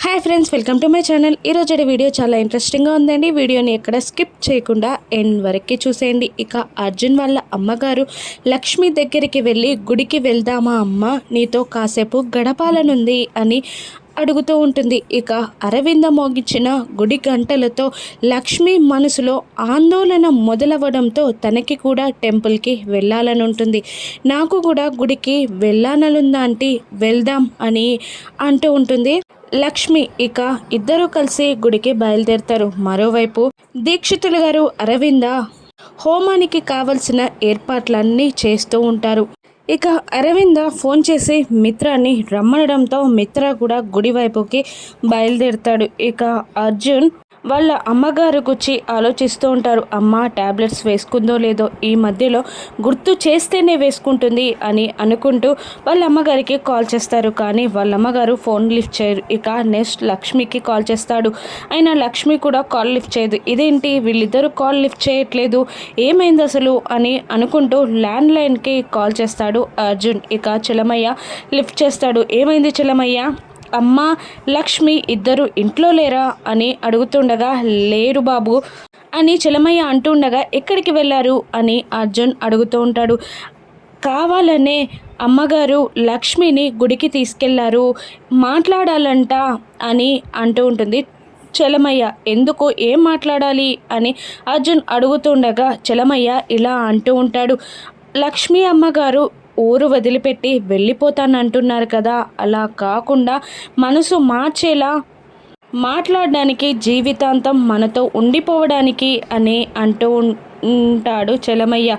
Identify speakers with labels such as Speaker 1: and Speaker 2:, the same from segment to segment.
Speaker 1: Hi friends, welcome to my channel. ఈరోజు video చాలా ఇంట్రెస్టింగ్గా ఉందండి. వీడియోని ఎక్కడ స్కిప్ చేయకుండా ఎండ్ వరకు చూసేయండి. ఇక అర్జున్ వాళ్ళ అమ్మగారు లక్ష్మి దగ్గరికి వెళ్ళి గుడికి వెళ్దామా అమ్మ, నీతో కాసేపు గడపాలనుంది అని అడుగుతూ ఉంటుంది. ఇక అరవింద మోగించిన గుడి గంటలతో లక్ష్మి మనసులో ఆందోళన మొదలవ్వడంతో తనకి కూడా టెంపుల్కి వెళ్ళాలని ఉంటుంది. నాకు కూడా గుడికి వెళ్ళాలనుందా ఆంటీ, వెళ్దాం అని అంటూ ఉంటుంది లక్ష్మి. ఇక ఇద్దరు కలిసి గుడికి బయలుదేరుతారు. మరోవైపు దీక్షితులు గారు అరవింద హోమానికి కావలసిన ఏర్పాట్లన్నీ చేస్తూ ఉంటారు. ఇక అరవింద ఫోన్ చేసి మిత్రాన్ని రమ్మనడంతో మిత్ర కూడా గుడి వైపుకి బయలుదేరుతాడు. ఇక అర్జున్ వాళ్ళ అమ్మగారు గురించి ఆలోచిస్తూ ఉంటారు. అమ్మ ట్యాబ్లెట్స్ వేసుకుందో లేదో, ఈ మధ్యలో గుర్తు చేస్తేనే వేసుకుంటుంది అని అనుకుంటూ వాళ్ళ అమ్మగారికి కాల్ చేస్తారు. కానీ వాళ్ళ అమ్మగారు ఫోన్ లిఫ్ట్ చేయరు. ఇక నెక్స్ట్ లక్ష్మికి కాల్ చేస్తాడు. అయినా లక్ష్మి కూడా కాల్ లిఫ్ట్ చేయదు. ఇదేంటి వీళ్ళిద్దరూ కాల్ లిఫ్ట్ చేయట్లేదు, ఏమైంది అసలు అని అనుకుంటూ ల్యాండ్ లైన్కి కాల్ చేస్తాడు అర్జున్. ఇక చలమయ్య లిఫ్ట్ చేస్తాడు. ఏమైంది చలమయ్య, అమ్మ లక్ష్మి ఇద్దరు ఇంట్లో లేరా అని అడుగుతుండగా, లేరు బాబు అని చలమయ్య అంటుండగా, ఎక్కడికి వెళ్ళారు అని అర్జున్ అడుగుతూ ఉంటాడు. కావాలనే అమ్మగారు లక్ష్మిని గుడికి తీసుకెళ్లారు, మాట్లాడాలంట అని అంటూ ఉంటుంది చలమయ్య. ఎందుకు, ఏం మాట్లాడాలి అని అర్జున్ అడుగుతుండగా చలమయ్య ఇలా అంటూ ఉంటాడు. లక్ష్మి అమ్మగారు ఊరు వదిలిపెట్టి వెళ్ళిపోతానంటున్నారు కదా, అలా కాకుండా మనసు మార్చేలా మాట్లాడడానికి, జీవితాంతం మనతో ఉండిపోవడానికి అని అంటూ ఉంటాడు చలమయ్య.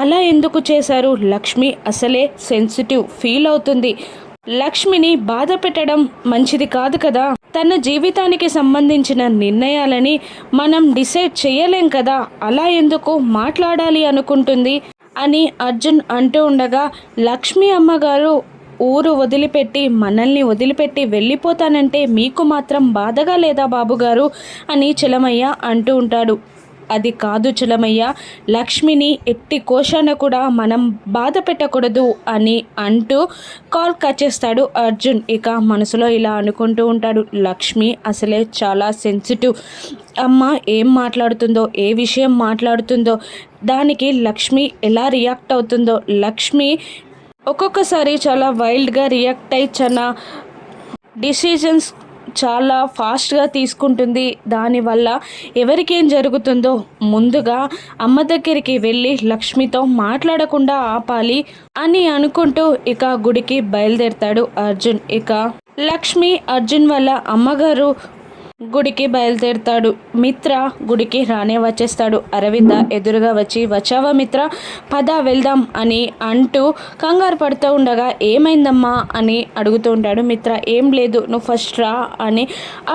Speaker 1: అలా ఎందుకు చేశారు, లక్ష్మి అసలే సెన్సిటివ్ ఫీల్ అవుతుంది, లక్ష్మిని బాధ పెట్టడం మంచిది కాదు కదా, తన జీవితానికి సంబంధించిన నిర్ణయాలని మనం డిసైడ్ చేయలేం కదా, అలా ఎందుకు మాట్లాడాలి అనుకుంటుంది అని అర్జున్ అంటూ ఉండగా, లక్ష్మి అమ్మగారు ఊరు వదిలిపెట్టి మనల్ని వదిలిపెట్టి వెళ్ళిపోతానంటే మీకు మాత్రం బాధగా లేదా బాబుగారు అని చలమయ్య అంటూ ఉంటాడు. అది కాదు చలమయ్య, లక్ష్మిని ఎట్టి కోశాన కూడా మనం బాధ పెట్టకూడదు అని అంటూ కాల్ కట్ చేస్తాడు అర్జున్. ఇక మనసులో ఇలా అనుకుంటూ ఉంటాడు, లక్ష్మి అసలే చాలా సెన్సిటివ్, అమ్మ ఏం మాట్లాడుతుందో, ఏ విషయం మాట్లాడుతుందో, దానికి లక్ష్మి ఎలా రియాక్ట్ అవుతుందో, లక్ష్మి ఒక్కొక్కసారి చాలా వైల్డ్గా రియాక్ట్ అయ్యి చాలా డిసిజన్స్ చాలా ఫాస్ట్గా తీసుకుంటుంది, దానివల్ల ఎవరికేం జరుగుతుందో ముందుగా అమ్మ దగ్గరికి వెళ్ళి లక్ష్మితో మాట్లాడకుండా ఆపాలి అని అనుకుంటూ ఇక గుడికి బయలుదేరుతాడు అర్జున్. ఇక లక్ష్మి అర్జున్ వాళ్ళ అమ్మగారు గుడికి బయలుదేరుతాడు. మిత్ర గుడికి రానే వచ్చేస్తాడు. అరవింద ఎదురుగా వచ్చి, వచ్చావా మిత్ర, పద వెళ్దాం అని అంటూ కంగారు పడుతూ ఉండగా, ఏమైందమ్మా అని అడుగుతూ ఉంటాడు. మిత్ర ఏం లేదు, నువ్వు ఫస్ట్ రా అని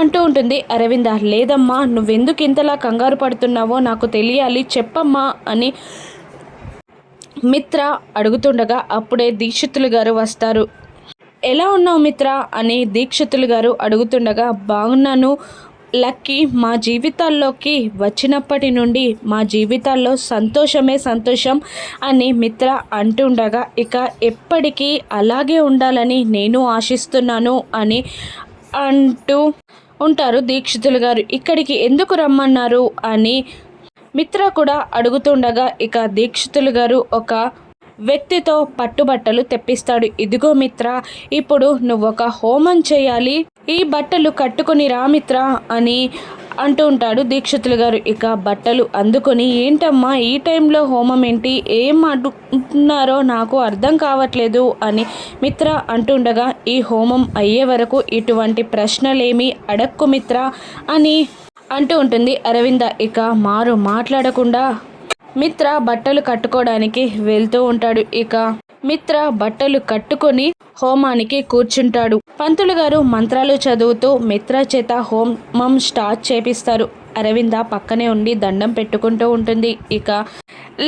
Speaker 1: అంటూ ఉంటుంది. అరవింద లేదమ్మా, నువ్వెందుకు ఇంతలా కంగారు పడుతున్నావో నాకు తెలియాలి, చెప్పమ్మా అని మిత్ర అడుగుతుండగా అప్పుడే దీక్షితులు గారు వస్తారు. ఎలా ఉన్నావు మిత్ర అని దీక్షితులు గారు అడుగుతుండగా, బాగున్నాను లక్కీ, మా జీవితాల్లోకి వచ్చినప్పటి నుండి మా జీవితాల్లో సంతోషమే సంతోషం అని మిత్ర అంటుండగా, ఇక ఎప్పటికీ అలాగే ఉండాలని నేను ఆశిస్తున్నాను అని అంటూ ఉంటారు దీక్షితులు గారు. ఇక్కడికి ఎందుకు రమ్మన్నారు అని మిత్ర కూడా అడుగుతుండగా, ఇక దీక్షితులు గారు ఒక వ్యక్తితో పట్టుబట్టలు తెప్పిస్తాడు. ఇదిగో మిత్ర, ఇప్పుడు నువ్వొక హోమం చేయాలి, ఈ బట్టలు కట్టుకొని రా మిత్ర అని అంటూ ఉంటాడు దీక్షితులు గారు. ఇక బట్టలు అందుకొని, ఏంటమ్మా ఈ టైంలో హోమం ఏంటి, ఏం అంటున్నారో నాకు అర్థం కావట్లేదు అని మిత్ర అంటుండగా, ఈ హోమం అయ్యే వరకు ఇటువంటి ప్రశ్నలేమీ అడక్కు మిత్ర అని అంటూ ఉంటుంది అరవింద. ఇక మాట్లాడకుండా మిత్ర బట్టలు కట్టుకోవడానికి వెళ్తూ ఉంటాడు. ఇక మిత్ర బట్టలు కట్టుకొని హోమానికి కూర్చుంటాడు. పంతులు గారు మంత్రాలు చదువుతూ మిత్ర చేత హోమం స్టార్ట్ చేపిస్తారు. అరవింద పక్కనే ఉండి దండం పెట్టుకుంటూ ఉంటుంది. ఇక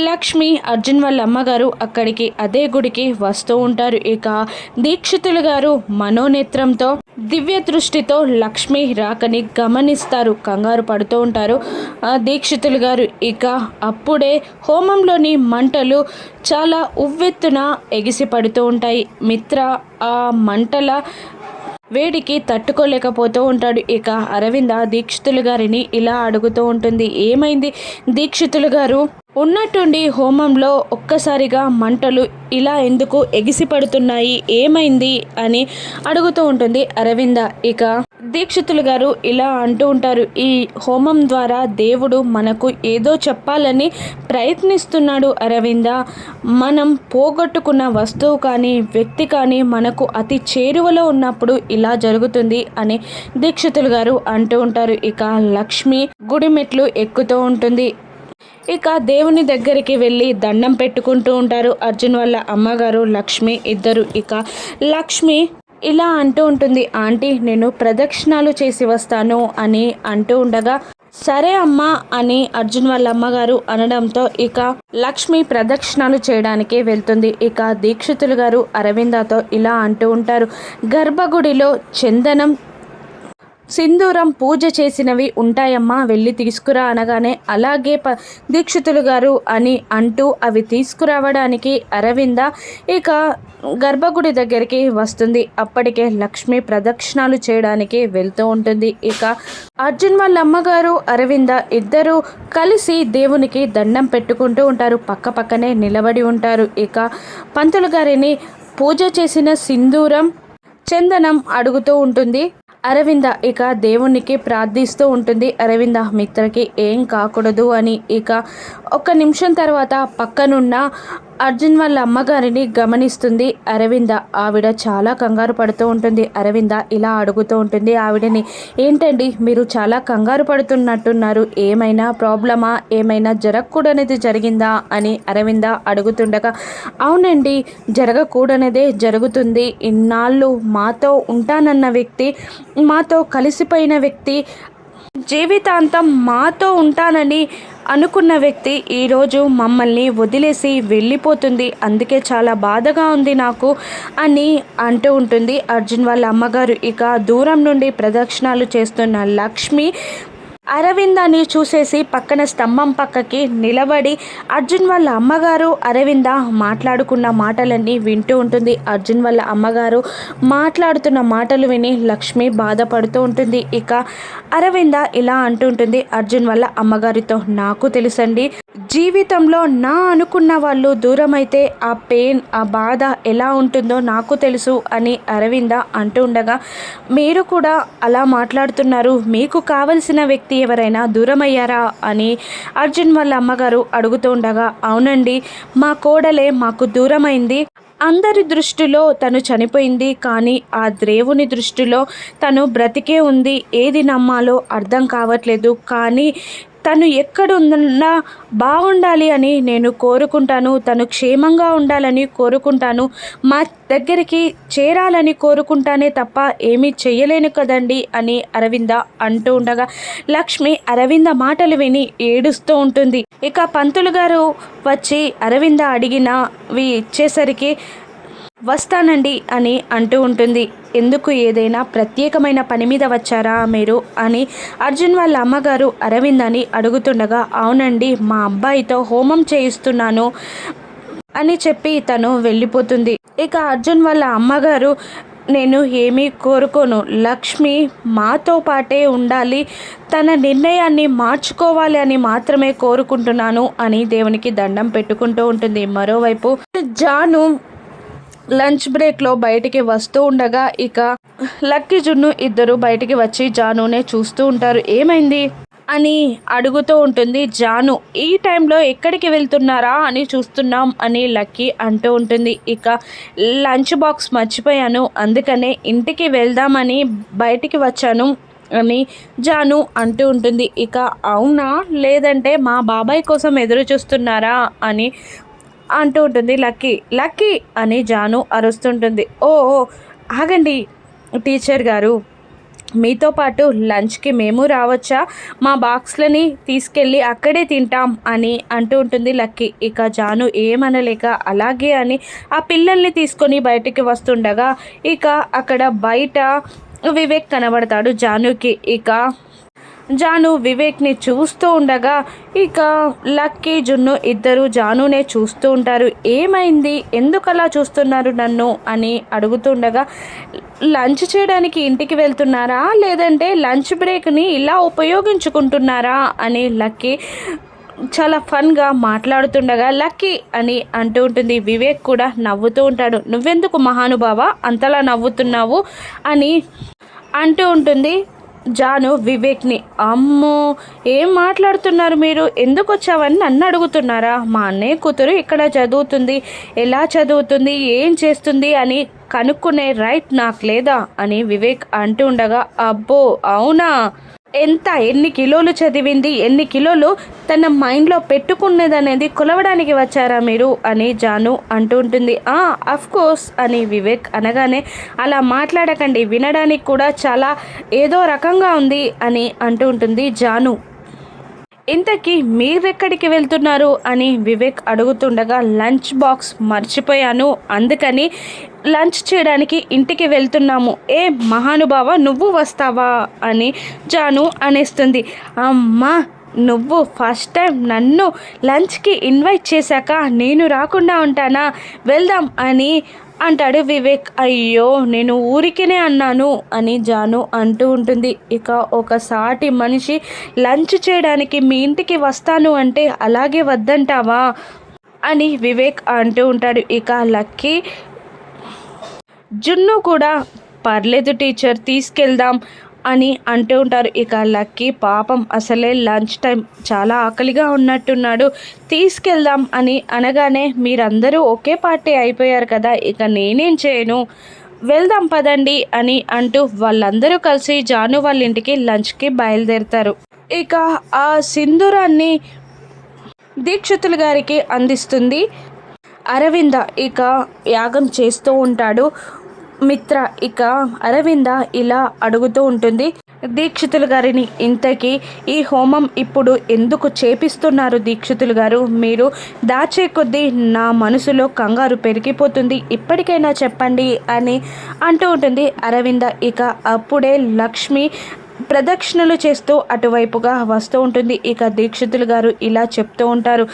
Speaker 1: లక్ష్మి అర్జున్ వాళ్ళ అమ్మగారు అక్కడికి అదే గుడికి వస్తూ ఉంటారు. ఇక దీక్షితులు గారు మనోనేత్రంతో దివ్య దృష్టితో లక్ష్మి రాకని గమనిస్తారు. కంగారు పడుతూ ఉంటారు దీక్షితులు గారు. ఇక అప్పుడే హోమంలోని మంటలు చాలా ఉవ్వెత్తున ఎగిసి పడుతూ ఉంటాయి. మిత్ర ఆ మంటల వేడికి తట్టుకోలేకపోతూ ఉంటాడు. ఇక అరవింద దీక్షితులు గారిని ఇలా అడుగుతూ ఉంటుంది, ఏమైంది దీక్షితులు గారు? ఉన్నట్టుండి హోమంలో ఒక్కసారిగా మంటలు ఇలా ఎందుకు ఎగిసిపడుతున్నాయి, ఏమైంది అని అడుగుతూ ఉంటుంది అరవింద. ఇక దీక్షితులు గారు ఇలా అంటూ ఉంటారు, ఈ హోమం ద్వారా దేవుడు మనకు ఏదో చెప్పాలని ప్రయత్నిస్తున్నాడు అరవింద. మనం పోగొట్టుకున్న వస్తువు కానీ వ్యక్తి కానీ మనకు అతి చేరువలో ఉన్నప్పుడు ఇలా జరుగుతుంది అని దీక్షితులు గారు అంటూ ఉంటారు. ఇక లక్ష్మి గుడి మెట్లు ఎక్కుతూ ఉంటుంది. ఇక దేవుని దగ్గరికి వెళ్ళి దండం పెట్టుకుంటూ ఉంటారు అర్జున్ వాళ్ళ అమ్మగారు లక్ష్మి ఇద్దరు. ఇక లక్ష్మి ఇలా అంటూ ఉంటుంది, ఆంటీ నేను ప్రదక్షిణాలు చేసి వస్తాను అని అంటూ ఉండగా, సరే అమ్మా అని అర్జున్ వాళ్ళ అమ్మగారు అనడంతో ఇక లక్ష్మి ప్రదక్షిణాలు చేయడానికి వెళ్తుంది. ఇక దీక్షితులు గారు అరవిందతో ఇలా అంటూ ఉంటారు, గర్భగుడిలో చందనం సింధూరం పూజ చేసినవి ఉంటాయమ్మా, వెళ్ళి తీసుకురా అనగానే అలాగే దీక్షితులు గారు అని అంటూ అవి తీసుకురావడానికి అరవింద ఇక గర్భగుడి దగ్గరికి వస్తుంది. అప్పటికే లక్ష్మి ప్రదక్షిణాలు చేయడానికి వెళ్తూ ఉంటుంది. ఇక అర్జున్ వాళ్ళ అమ్మగారు అరవింద ఇద్దరు కలిసి దేవునికి దండం పెట్టుకుంటూ ఉంటారు, పక్క పక్కనే నిలబడి ఉంటారు. ఇక పంతులు గారిని పూజ చేసిన సింధూరం చందనం అడుగుతూ ఉంటుంది అరవింద. ఇక దేవునికి ప్రార్థిస్తూ ఉంటుంది అరవింద, మిత్రకి ఏం కాకూడదు అని. ఇక ఒక్క నిమిషం తర్వాత పక్కనున్న అర్జున్ వాళ్ళ అమ్మగారిని గమనిస్తుంది అరవింద. ఆవిడ చాలా కంగారు పడుతూ ఉంటుంది. అరవింద ఇలా అడుగుతూ ఉంటుంది ఆవిడని, ఏంటండి మీరు చాలా కంగారు పడుతున్నట్టున్నారు, ఏమైనా ప్రాబ్లమా, ఏమైనా జరగకూడనిది జరిగిందా అని అరవింద అడుగుతుండగా, అవునండి జరగకూడనిదే జరుగుతుంది. ఇన్నాళ్ళు మాతో ఉంటానన్న వ్యక్తి, మాతో కలిసిపోయిన వ్యక్తి, జీవితాంతం మాతో ఉంటానని అనుకున్న వ్యక్తి ఈరోజు మమ్మల్ని వదిలేసి వెళ్ళిపోతుంది, అందుకే చాలా బాధగా ఉంది నాకు అని అంటూ ఉంటుంది అర్జున్ వాళ్ళ అమ్మగారు. ఇక దూరం నుండి ప్రదక్షిణాలు చేస్తున్న లక్ష్మి అరవిందాన్ని చూసేసి పక్కన స్తంభం పక్కకి నిలబడి అర్జున్ వాళ్ళ అమ్మగారు అరవింద మాట్లాడుకున్న మాటలన్నీ వింటూ ఉంటుంది. అర్జున్ వాళ్ళ అమ్మగారు మాట్లాడుతున్న మాటలు విని లక్ష్మి బాధపడుతూ ఉంటుంది. ఇక అరవింద ఇలా అంటుంటుంది అర్జున్ వాళ్ళ అమ్మగారితో, నాకు తెలుసండి జీవితంలో నా అనుకున్న వాళ్ళు దూరమైతే ఆ పెయిన్, ఆ బాధ ఎలా ఉంటుందో నాకు తెలుసు అని అరవింద అంటూ ఉండగా, మీరు కూడా అలా మాట్లాడుతున్నారు, మీకు కావలసిన వ్యక్తి ఎవరైనా దూరమయ్యారా అని అర్జున్ వాళ్ళ అమ్మగారు అడుగుతూ ఉండగా, అవునండి మా కోడలే మాకు దూరమైంది, అందరి దృష్టిలో తను చనిపోయింది, కానీ ఆ దేవుని దృష్టిలో తను బ్రతికే ఉంది, ఏది నమ్మాలో అర్థం కావట్లేదు, కానీ తను ఎక్కడున్నా బాగుండాలి అని నేను కోరుకుంటాను, తను క్షేమంగా ఉండాలని కోరుకుంటాను, మా దగ్గరికి చేరాలని కోరుకుంటానే తప్ప ఏమీ చెయ్యలేను కదండి అని అరవింద అంటూ ఉండగా లక్ష్మి అరవింద మాటలు విని ఏడుస్తూ ఉంటుంది. ఇక పంతులు గారు వచ్చి అరవింద అడిగినవి ఇచ్చేసరికి వస్తానండి అని అంటూ ఉంటుంది. ఎందుకు, ఏదైనా ప్రత్యేకమైన పని మీద వచ్చారా మీరు అని అర్జున్ వాళ్ళ అమ్మగారు అరవిందని అడుగుతుండగా, అవునండి మా అబ్బాయితో హోమం చేయిస్తున్నాను అని చెప్పి తను వెళ్ళిపోతుంది. ఇక అర్జున్ వాళ్ళ అమ్మగారు, నేను ఏమీ కోరుకోను, లక్ష్మి మాతో పాటే ఉండాలి, తన నిర్ణయాన్ని మార్చుకోవాలి అని మాత్రమే కోరుకుంటున్నాను అని దేవునికి దండం పెట్టుకుంటూ ఉంటుంది. మరోవైపు జాను లంచ్ బ్రేక్లో బయటికి వస్తూ ఉండగా ఇక లక్కీ జున్ను ఇద్దరు బయటికి వచ్చి జానునే చూస్తూ ఉంటారు. ఏమైంది అని అడుగుతూ ఉంటుంది జాను. ఈ టైంలో ఎక్కడికి వెళ్తున్నారా అని చూస్తున్నాం అని లక్కీ అంటూ ఉంటుంది. ఇక లంచ్ బాక్స్ మర్చిపోయాను, అందుకనే ఇంటికి వెళ్దామని బయటికి వచ్చాను అని జాను అంటూ ఉంటుంది. ఇక అవునా, లేదంటే మా బాబాయ్ కోసం ఎదురు చూస్తున్నారా అని అంటూ ఉంటుంది లక్కీ. లక్కీ అని జాను అరుస్తుంటుంది. ఓ ఆగండి టీచర్ గారు, మీతో పాటు లంచ్కి మేము రావచ్చా, మా బాక్స్లని తీసుకెళ్ళి అక్కడే తింటాం అని అంటూ ఉంటుంది లక్కీ. ఇక జాను ఏమనలేక అలాగే అని ఆ పిల్లల్ని తీసుకొని బయటికి వస్తుండగా ఇక అక్కడ బయట వివేక్ కనబడతాడు జానుకి. ఇక జాను వివేక్ని చూస్తూ ఉండగా ఇక లక్కీ జున్ను ఇద్దరు జానునే చూస్తూ ఉంటారు. ఏమైంది, ఎందుకు అలా చూస్తున్నారు నన్ను అని అడుగుతుండగా లంచ్ చేయడానికి ఇంటికి వెళ్తున్నారా, లేదంటే లంచ్ బ్రేక్ని ఇలా ఉపయోగించుకుంటున్నారా అని లక్కీ చాలా ఫన్గా మాట్లాడుతుండగా లక్కీ అని అంటూ ఉంటుంది. వివేక్ కూడా నవ్వుతూ ఉంటాడు. నువ్వెందుకు మహానుభావ అంతలా నవ్వుతున్నావు అని అంటూ ఉంటుంది జాను వివేక్ని. అమ్మో, ఏం మాట్లాడుతున్నారు మీరు, ఎందుకు వచ్చావని నన్ను అడుగుతున్నారా? మా అన్నయ్య కూతురు ఇక్కడ చదువుతుంది, ఎలా చదువుతుంది, ఏం చేస్తుంది అని కనుక్కునే రైట్ నాకు లేదా అని వివేక్ అంటూ ఉండగా, అబ్బో అవునా, ఎన్ని కిలోలు చదివింది, ఎన్ని కిలోలు తన మైండ్లో పెట్టుకునేదనేది కొలవడానికి వచ్చారా మీరు అని జాను అంటూ ఉంటుంది. అఫ్ కోర్స్ అని వివేక్ అనగానే, అలా మాట్లాడకండి, వినడానికి కూడా చాలా ఏదో రకంగా ఉంది అని అంటూ ఉంటుంది జాను. ఇంతకీ మీరెక్కడికి వెళ్తున్నారు అని వివేక్ అడుగుతుండగా, లంచ్ బాక్స్ మర్చిపోయాను, అందుకని లంచ్ చేయడానికి ఇంటికి వెళ్తున్నాము. ఏ మహానుభావ నువ్వు వస్తావా అని జాను అనేస్తుంది. అమ్మా, నువ్వు ఫస్ట్ టైం నన్ను లంచ్కి ఇన్వైట్ చేశాక నేను రాకుండా ఉంటానా, వెళ్దాం అని అంటాడు వివేక్. అయ్యో, నేను ఊరికినే అన్నాను అని జాను అంటూ ఉంటుంది. ఇక ఒక సాటి మనిషి లంచ్ చేయడానికి మీ ఇంటికి వస్తాను అంటే అలాగే వద్దంటావా అని వివేక్ అంటూ ఉంటాడు. ఇక లక్కీ జున్ను కూడా పర్లేదు టీచర్ తీసుకెళ్దాం అని అంటూ ఉంటారు. ఇక లక్కీ పాపం అసలే లంచ్ టైం, చాలా ఆకలిగా ఉన్నట్టున్నాడు, తీసుకెళ్దాం అని అనగానే, మీరందరూ ఒకే పార్టీ అయిపోయారు కదా, ఇక నేనేం చేయను, వెళ్దాం పదండి అని అంటూ వాళ్ళందరూ కలిసి జాను వాళ్ళ ఇంటికి లంచ్కి బయలుదేరుతారు. ఇక ఆ సింధూరాన్ని దీక్షితులు గారికి అందిస్తుంది అరవింద. ఇక యాగం చేస్తూ ఉంటాడు మిత్ర. ఇక అరవింద ఇలా అడుగుతూ ఉంటుంది దీక్షితులు గారిని, ఇంతకీ ఈ హోమం ఇప్పుడు ఎందుకు చేపిస్తున్నారు దీక్షితులు గారు, మీరు దాచే కొద్దీ నా మనసులో కంగారు పెరిగిపోతుంది, ఇప్పటికైనా చెప్పండి అని అంటూ ఉంటుంది అరవింద. ఇక అప్పుడే లక్ష్మి ప్రదక్షిణలు చేస్తూ అటువైపుగా వస్తూ ఉంటుంది. ఇక దీక్షితులు గారు ఇలా చెప్తూ ఉంటారు,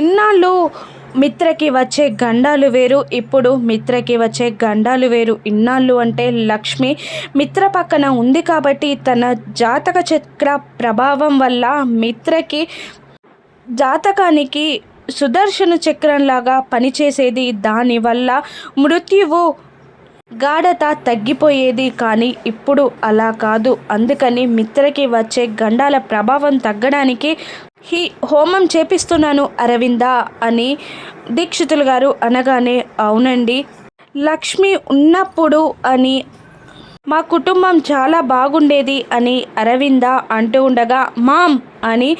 Speaker 1: ఇన్నాళ్ళు మిత్రకి వచ్చే గండాలు వేరు, ఇప్పుడు మిత్రకి వచ్చే గండాలు వేరు. ఇన్నాళ్ళు అంటే లక్ష్మి మిత్ర పక్కన ఉంది కాబట్టి తన జాతక చక్ర ప్రభావం వల్ల మిత్రకి జాతకానికి సుదర్శన చక్రంలాగా పనిచేసేది, దానివల్ల మృత్యువు గాఢత తగ్గిపోయేది. కానీ ఇప్పుడు అలా కాదు, అందుకని మిత్రకి వచ్చే గండాల ప్రభావం తగ్గడానికి ఈ హోమం చేపిస్తున్నాను అరవింద అని దీక్షితులు గారు అనగానే, అవునండి, లక్ష్మి ఉన్నప్పుడు అని మా కుటుంబం చాలా బాగుండేది అని అరవింద అంటూ ఉండగా, మామ్ అని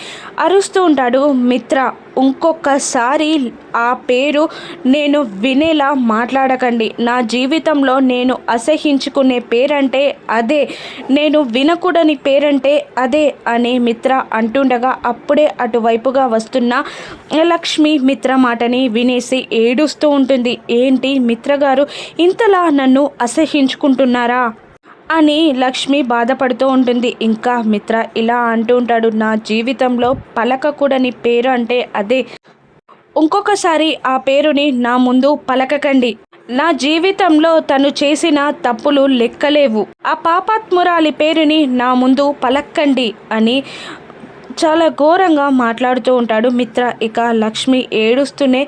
Speaker 1: అరుస్తూ ఉంటాడు మిత్ర. ఇంకొకసారి ఆ పేరు నేను వినేలా మాట్లాడకండి, నా జీవితంలో నేను అసహించుకునే పేరంటే అదే, నేను వినకూడని పేరంటే అదే అని మిత్ర అంటుండగా, అప్పుడే అటువైపుగా వస్తున్న లక్ష్మి మిత్ర మాటని వినేసి ఏడుస్తూ ఉంటుంది. ఏంటి మిత్ర గారు ఇంతలా నన్ను అసహించుకుంటున్నారా అని లక్ష్మి బాధపడుతూ ఉంటుంది. ఇంకా మిత్ర ఇలా అంటూ ఉంటాడు, నా జీవితంలో పలకకూడని పేరు అంటే అదే, ఇంకొకసారి ఆ పేరుని నా ముందు పలకకండి, నా జీవితంలో తను చేసిన తప్పులు లెక్కలేవు, ఆ పాపాత్మురాలి పేరుని నా ముందు పలక్కండి అని చాలా ఘోరంగా మాట్లాడుతూ ఉంటాడు మిత్ర. ఇక లక్ష్మి ఏడుస్తూనే,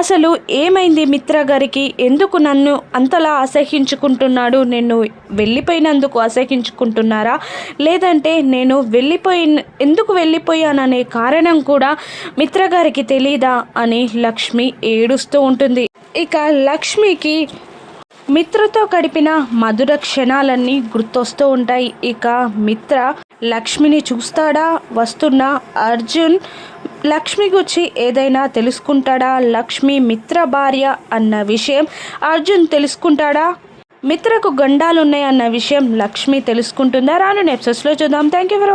Speaker 1: అసలు ఏమైంది మిత్ర గారికి, ఎందుకు నన్ను అంతలా అసహించుకుంటున్నాడు, నేను వెళ్ళిపోయినందుకు అసహించుకుంటున్నారా, లేదంటే నేను ఎందుకు వెళ్ళిపోయాననే కారణం కూడా మిత్ర గారికి తెలీదా అని లక్ష్మి ఏడుస్తూ ఉంటుంది. ఇక లక్ష్మికి మిత్రతో గడిపిన మధుర క్షణాలన్నీ గుర్తొస్తూ ఉంటాయి. ఇక మిత్ర లక్ష్మిని చూస్తాడా, వస్తున్న అర్జున్ లక్ష్మి గురించి ఏదైనా తెలుసుకుంటాడా, లక్ష్మి మిత్ర భార్య అన్న విషయం అర్జున్ తెలుసుకుంటాడా, మిత్రకు గండాలున్నాయన్న విషయం లక్ష్మి తెలుసుకుంటుందా, రాను ఎపిసోడ్స్లో చూద్దాం. Thank you for